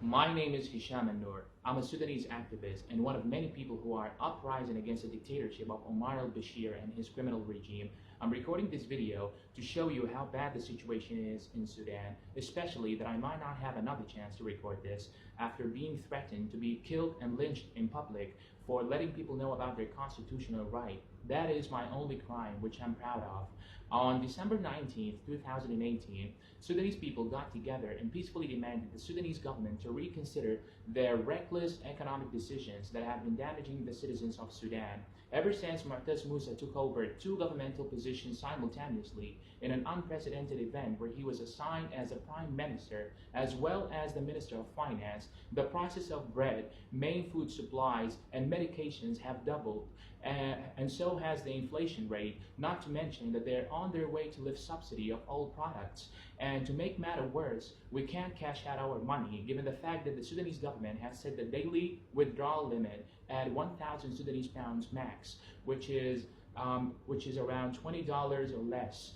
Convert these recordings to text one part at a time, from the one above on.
My name is Hisham An-Noor. I'm a Sudanese activist and one of many people who are uprising against the dictatorship of Omar al-Bashir and his criminal regime. I'm recording this video to show you how bad the situation is in Sudan, especially that I might not have another chance to record this after being threatened to be killed and lynched in public for letting people know about their constitutional right. That is my only crime, which I'm proud of. On December 19th, 2018, Sudanese people got together and peacefully demanded the Sudanese government to reconsider their reckless economic decisions that have been damaging the citizens of Sudan. Ever since Mu'taz Musa took over two governmental positions simultaneously in an unprecedented event where he was assigned as a prime minister as well as the minister of finance, the prices of bread, main food supplies, and medications have doubled, and so has the inflation rate, not to mention that they're on their way to lift subsidy of all products. And to make matter worse, we can't cash out our money given the fact that the Sudanese government has set the daily withdrawal limit at 1,000 Sudanese pounds max, which is around $20 or less.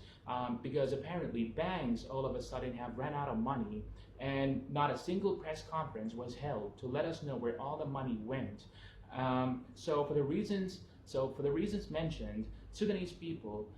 Because apparently banks all of a sudden have run out of money and not a single press conference was held to let us know where all the money went. So for the reasons mentioned, Sudanese people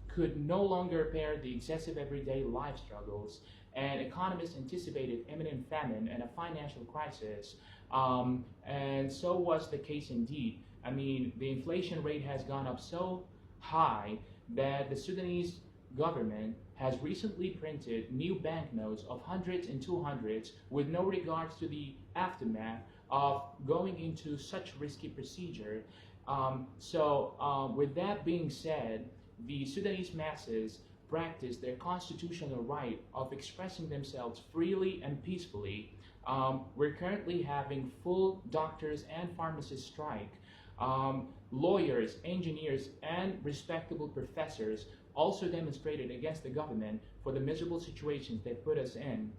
could no longer bear the excessive everyday life struggles, and economists anticipated imminent famine and a financial crisis, and so was the case indeed. I mean, the inflation rate has gone up so high that the Sudanese government has recently printed new banknotes of hundreds and 200s with no regards to the aftermath of going into such risky procedure. With that being said, the Sudanese masses practice their constitutional right of expressing themselves freely and peacefully. We're currently having full doctors and pharmacists strike. Lawyers, engineers, and respectable professors also demonstrated against the government for the miserable situations they put us in.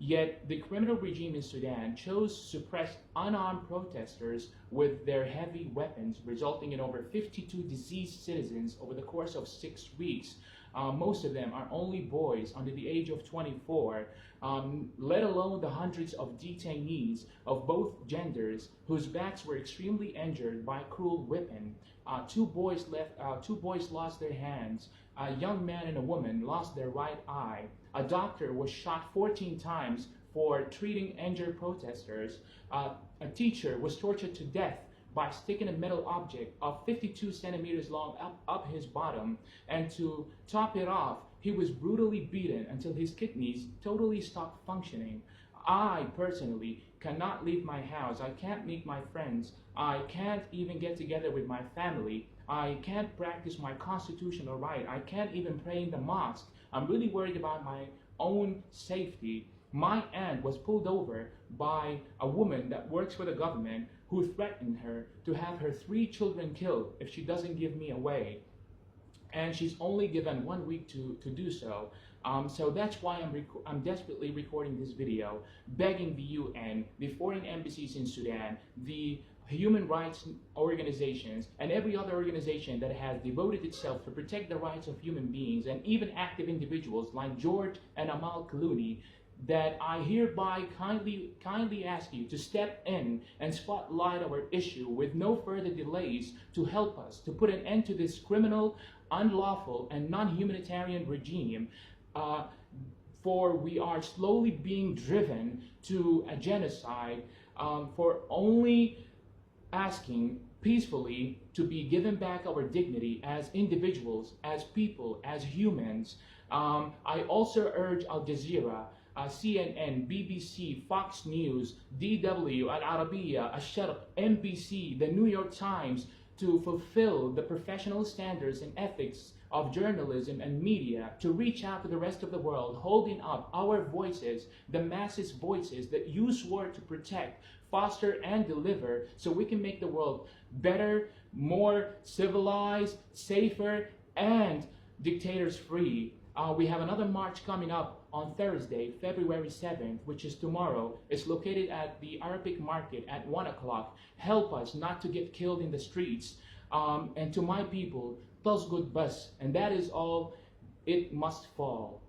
Yet the criminal regime in Sudan chose to suppress unarmed protesters with their heavy weapons, resulting in over 52 deceased citizens over the course of 6 weeks. Most of them are only boys under the age of 24, let alone the hundreds of detainees of both genders whose backs were extremely injured by cruel whipping. Two boys lost their hands. A young man and a woman lost their right eye. A doctor was shot 14 times for treating injured protesters. A teacher was tortured to death by sticking a metal object of 52 centimeters long up his bottom, and to top it off, he was brutally beaten until his kidneys totally stopped functioning. I personally cannot leave my house. I can't meet my friends. I can't even get together with my family. I can't practice my constitutional right. I can't even pray in the mosque. I'm really worried about my own safety. My aunt was pulled over by a woman that works for the government who threatened her to have her 3 children killed if she doesn't give me away. And she's only given 1 week to do so. So that's why I'm desperately recording this video, begging the UN, the foreign embassies in Sudan, the human rights organizations, and every other organization that has devoted itself to protect the rights of human beings, and even active individuals like George and Amal Clooney, that I hereby kindly ask you to step in and spotlight our issue with no further delays to help us to put an end to this criminal, unlawful, and non-humanitarian regime. For we are slowly being driven to a genocide for only asking peacefully to be given back our dignity as individuals, as people, as humans. I also urge Al Jazeera, CNN, BBC, Fox News, DW, Al Arabiya, Al Sharq, NBC, the New York Times to fulfill the professional standards and ethics of journalism and media, to reach out to the rest of the world, holding up our voices, the masses' voices that you swore to protect, foster, and deliver, so we can make the world better, more civilized, safer, and dictators free. We have another march coming up on Thursday, February 7th, which is tomorrow. It's located at the Arabic Market at 1 o'clock. Help us not to get killed in the streets. And to my people, Tasgud Bas, and that is all, it must fall.